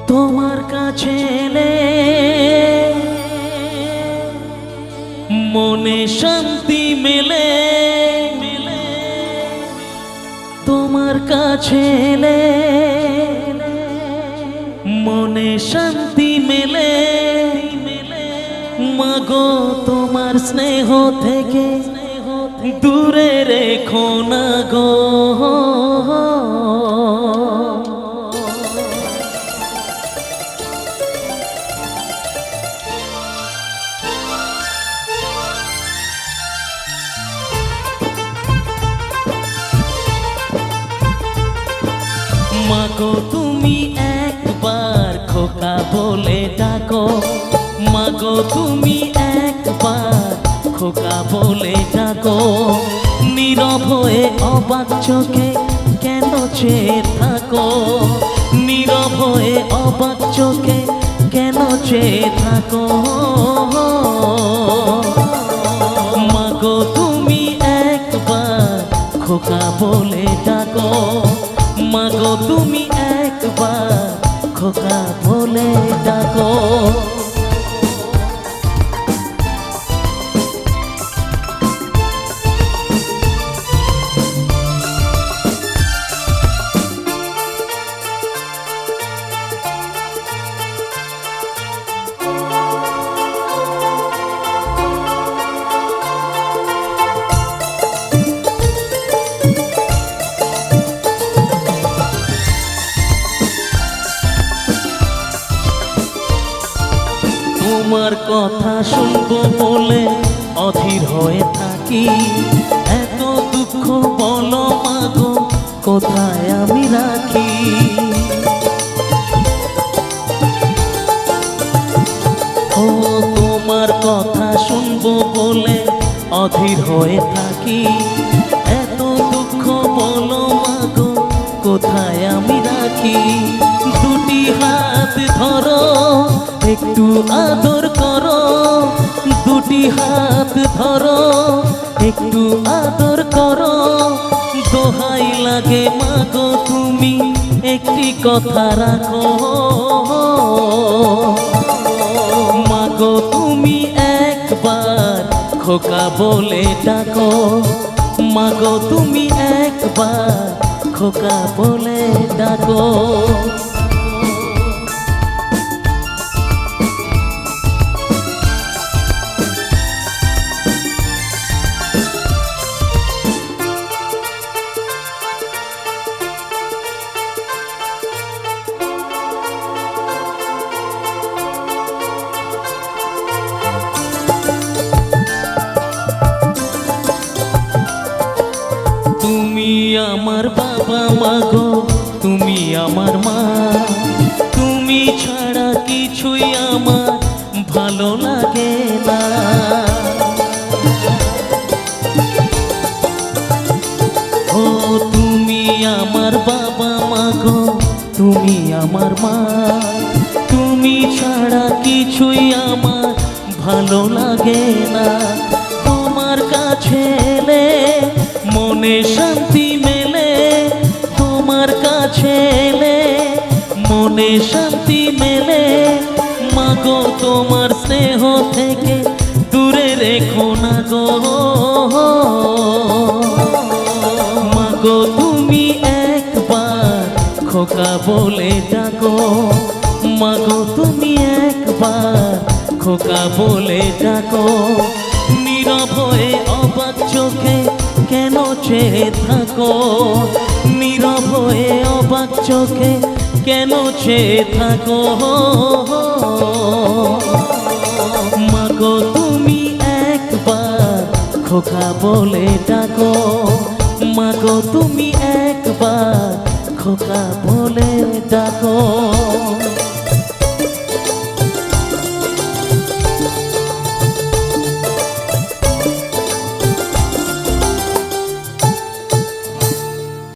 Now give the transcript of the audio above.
তোমার কাছে এলে মনে শান্তি মেলে, তোমার কাছে এলে মনে শান্তি মেলে। মাগো তোমার স্নেহ থেকে দূরে রেখো না গো। মাগো তুমি একবার খোকা বলে ডাকো, মাগো তুমি একবার খোকা বলে ডাকো। নীরব হয়ে অবাক চোখে কেন চেয়ে থাকো, নীরব হয়ে অবাক চোখে কেন চেয়ে থাকো। মাগো তুমি একবার খোকা বলে ডাকো, মাগো তুমি একবার খোকা বলে ডাকো। তোমার কথা শুনবো বলে অধীর হয়ে থাকি, এত দুঃখ বলো মাগো কোথায় আমি রাখি। ও তোমার কথা শুনবো বলে অধীর হয়ে থাকি, এত দুঃখ বলো মাগো কোথায় আমি রাখি। দুটি হাত ধরো একটু আদর করো, দুটি হাত ধরো একটু আদর করো। দোহাই লাগে মাগো তুমি একটি কথা রাখো, মাগো তুমি একবার খোকা বলে ডাকো, মাগো তুমি একবার খোকা বলে ডাকো। তুমি আমার বাবা মাগো তুমি আমার মা, তুমি ছাড়া কিছুই আমার ভালো লাগে না। ও তুমি আমার বাবা মাগো তুমি আমার মা, তুমি ছাড়া কিছুই আমার ভালো লাগে না। তোমার কাছে এলে মনে শান্তি মেলে, তোমার কাছে এলে মনে শান্তি মেলে। মাগো তোমার স্নেহ থেকে দূরে রেখো না গো। মাগো তুমি একবার খোকা বলে ডাকো, মাগো তুমি একবার খোকা বলে ডাকো। নীরব হয়ে অবাক চোখে কেন চেয়ে থাকো, নীরব হয়ে অবাক চোখে কেন চেয়ে থাকো। মাগো তুমি একবার খোকা বলে ডাকো, মাগো তুমি একবার খোকা বলে ডাকো।